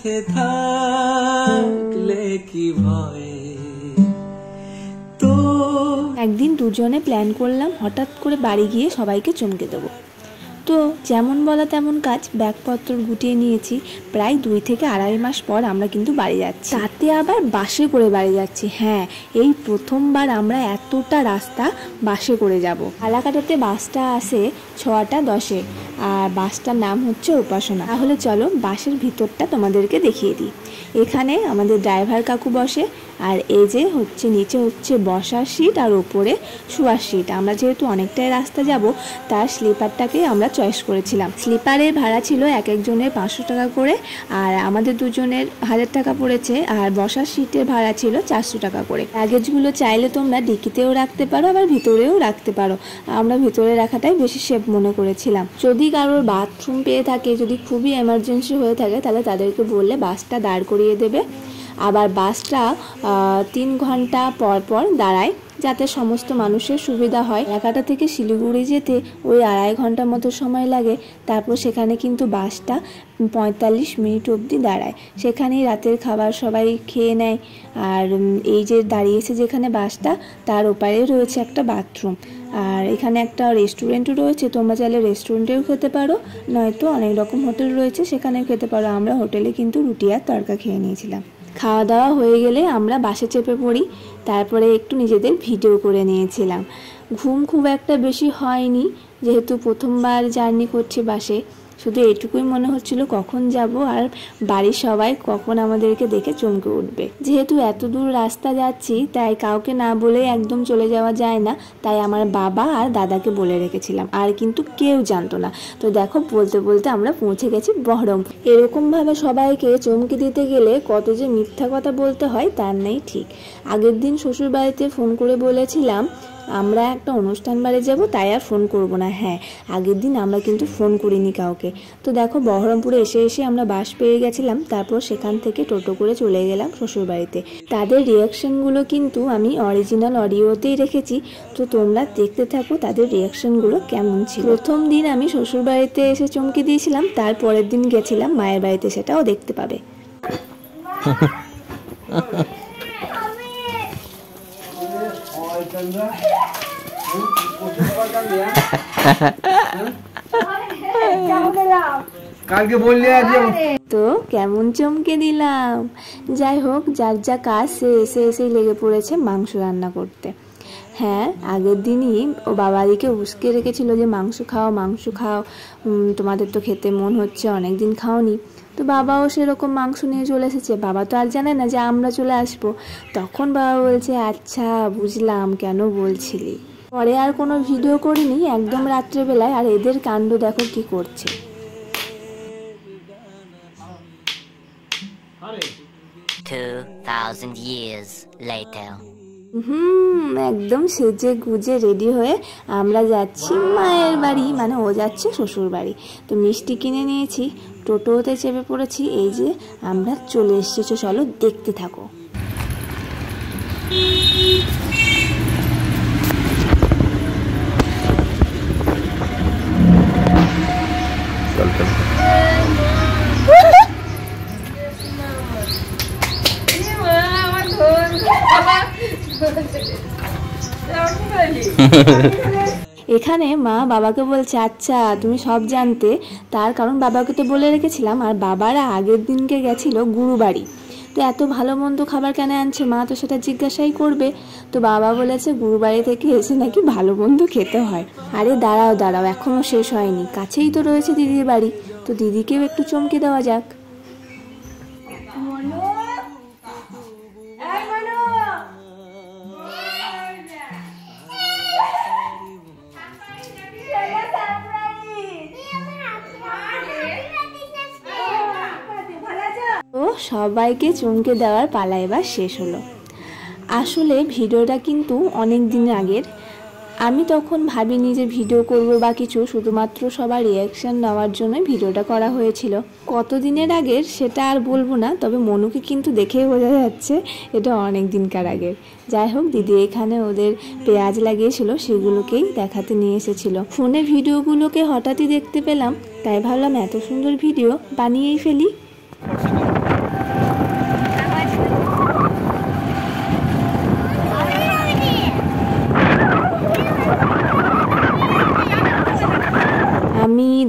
সাথে থাকলে কি ভয়। তো একদিন দুজনে প্ল্যান করলাম হঠাৎ করে বাড়ি গিয়ে সবাইকে চমকে দেবো। তো যেমন বলা তেমন কাজ, ব্যাগপত্র গুটিয়ে নিয়েছি। প্রায় 2 থেকে 2.5 মাস পর আমরা কিন্তু বাড়ি যাচ্ছি, তাতে আবার বাসে করে বাড়ি যাচ্ছি। হ্যাঁ, এই প্রথমবার আমরা এতটা রাস্তা বাসে করে যাব। ফালাকাটাতে বাসটা আসে 6:10-এ, আর বাসটার নাম হচ্ছে উপাসনা। তাহলে চলো বাসের ভিতরটা তোমাদেরকে দেখিয়ে দিই। এখানে আমাদের ড্রাইভার কাকু বসে, আর এই যে হচ্ছে নিচে হচ্ছে বসার সিট আর ওপরে শোয়ার সিট। আমরা যেহেতু অনেকটাই রাস্তা যাব, তার স্লিপারটাকে আমরা চয়েস করেছিলাম। স্লিপারের ভাড়া ছিল এক একজনের 500 টাকা করে, আর আমাদের দুজনের 1000 টাকা পড়েছে। আর বসার সিটের ভাড়া ছিল 400 টাকা করে। লাগেজগুলো চাইলে তোমরা ডিকিতেও রাখতে পারো, আবার ভিতরেও রাখতে পারো। আমরা ভিতরে রাখাটাই বেশি সেফ মনে করেছিলাম। যদি কারোর বাথরুম পেয়ে থাকে, যদি খুবই এমার্জেন্সি হয়ে থাকে, তাহলে তাদেরকে বললে বাসটা দাঁড় করিয়ে দেবে। আবার বাসটা 3 ঘন্টা পর পর দাঁড়ায়, যাতে সমস্ত মানুষের সুবিধা হয়। এলাকাটা থেকে শিলিগুড়ি যেতে ওই 2.5 ঘন্টা মতো সময় লাগে। তারপর সেখানে কিন্তু বাসটা 45 মিনিট অবধি দাঁড়ায়। সেখানেই রাতের খাবার সবাই খেয়ে নেয়। আর এই যে দাঁড়িয়েছে যেখানে বাসটা, তার ওপারে রয়েছে একটা বাথরুম। আর এখানে একটা রেস্টুরেন্টও রয়েছে, তোমরা চাইলে রেস্টুরেন্টেও খেতে পারো, নয়তো অনেক রকম হোটেল রয়েছে, সেখানেও খেতে পারো। আমরা হোটেলে কিন্তু রুটি আর তড়কা খেয়ে নিয়েছিলাম। খাওয়া দাওয়া হয়ে গেলে আমরা বাসে চেপে পড়ি। তারপরে একটু নিজেদের ভিডিও করে নিয়েছিলাম। ঘুম খুব একটা বেশি হয়নি, যেহেতু প্রথমবার জার্নি করছি বাসে। শুধু এটুকুই মনে হচ্ছিল কখন যাব আর বাড়ির সবাই কখন আমাদেরকে দেখে চমকে উঠবে। যেহেতু এত দূর রাস্তা যাচ্ছি, তাই কাউকে না বলে একদম চলে যাওয়া যায় না। তাই আমার বাবা আর দাদাকে বলে রেখেছিলাম, আর কিন্তু কেউ জানতো না। তো দেখো, বলতে বলতে আমরা পৌঁছে গেছি বহরমপুর। এরকমভাবে সবাইকে চমকে দিতে গেলে কত যে মিথ্যা কথা বলতে হয় তার নেই ঠিক। আগের দিন শ্বশুর বাড়িতে ফোন করে বলেছিলাম আমরা একটা অনুষ্ঠান বাড়ি যাব, তাই আর ফোন করব না। হ্যাঁ, আগের দিন আমরা কিন্তু ফোন করিনি কাউকে। তো দেখো, বহরমপুরে এসে আমরা বাস পেয়ে গেছিলাম। তারপর সেখান থেকে টোটো করে চলে গেলাম শ্বশুর বাড়িতে। তাদের রিয়াকশনগুলো কিন্তু আমি অরিজিনাল অডিওতেই রেখেছি, তো তোমরা দেখতে থাকো তাদের রিয়াকশনগুলো কেমন ছিল। প্রথম দিন আমি শ্বশুর বাড়িতে এসে চমকে দিয়েছিলাম, তারপরের দিন গেছিলাম মায়ের বাড়িতে, সেটাও দেখতে পাবে। তো কেমন চমকে দিলাম। যাই হোক, যার যা কাজ সে এসেই লেগে পড়েছে মাংস রান্না করতে। হ্যাঁ, আগের দিনই ও বাবাদিকে উস্কে রেখেছিল যে মাংস খাও, তোমাদের তো খেতে মন হচ্ছে, অনেকদিন খাওনি। তো বাবাও সেরকম মাংস নিয়ে চলে এসেছে। বাবা তো আর জানে না যে আমরা চলে আসবো। তখন বাবা বলছে, আচ্ছা বুঝলাম, কেন বলছিলি। পরে আর কোনো ভিডিও করিনি, একদম রাত্রেবেলায়। আর এদের কাণ্ড দেখো কি করছে। 2000 years later. একদম সেজে গুজে রেডি হয়ে আমরা যাচ্ছি মায়ের বাড়ি, মানে ও যাচ্ছে শ্বশুর বাড়ি। তো মিষ্টি কিনে নিয়েছি, টোটোতে চেপে পড়েছি। এই যে আমরা চলে এসেছি, চলো দেখতে থাকো। এখানে মা বাবাকে বলছে, আচ্ছা তুমি সব জানতে, তার কারণ বাবাকে তো বলে রেখেছিলাম। আর বাবারা আগের দিনকে গেছিল গুরুবাড়ি, তো এত ভালো মন্দ খাবার কেন আনছে মা তো সেটা জিজ্ঞাসাই করবে। তো বাবা বলেছে গুরুবাড়ি থেকে এসে নাকি ভালো মন্দ খেতে হয়। আরে দাঁড়াও, এখনো শেষ হয়নি, কাছেই তো রয়েছে দিদির বাড়ি, তো দিদিকেও একটু চমকে দেওয়া যাক। তো সবাইকে চমকে দেওয়ার পালা এবার শেষ হলো। আসলে ভিডিওটা কিন্তু অনেক দিন আগের। আমি তখন ভাবিনি যে ভিডিও করব বা কিছু, শুধুমাত্র সবার রিয়াকশান নেওয়ার জন্য ভিডিওটা করা হয়েছিল। কত দিনের আগের সেটা আর বলবো না, তবে মনুকে কিন্তু দেখেই বোঝা যাচ্ছে এটা অনেক দিনকার আগের। যাই হোক, দিদি এখানে ওদের পেঁয়াজ লাগিয়েছিল, সেগুলোকেই দেখাতে নিয়ে এসেছিল। ফোনে ভিডিওগুলোকে হঠাৎই দেখতে পেলাম, তাই ভাবলাম এত সুন্দর ভিডিও বানিয়েই ফেলি।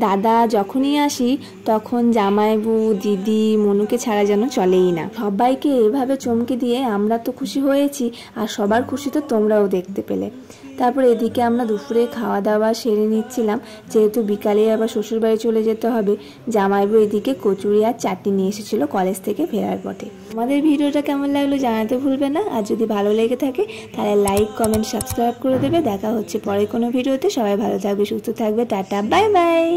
দাদা যখনই আসি তখন জামাইবু, দিদি, মনুকে ছাড়া যেন চলেই না। সবাইকে এভাবে চমকে দিয়ে আমরা তো খুশি হয়েছি, আর সবার খুশি তো তোমরাও দেখতে পেলে। তারপর এদিকে আমরা দুপুরে খাওয়া দাওয়া সেরে নিচ্ছিলাম, যেহেতু বিকালে আবার শ্বশুরবাড়ি চলে যেতে হবে। জামাইবু এদিকে কচুরি আর চাটনি নিয়ে এসেছিলো কলেজ থেকে ফেরার পথে। আমাদের ভিডিওটা কেমন লাগলো জানাতে ভুলবে না, আর যদি ভালো লেগে থাকে তাহলে লাইক, কমেন্ট, সাবস্ক্রাইব করে দেবে। দেখা হচ্ছে পরে কোনো ভিডিওতে। সবাই ভালো থাকবে, সুস্থ থাকবে, টাটা, বাই বাই।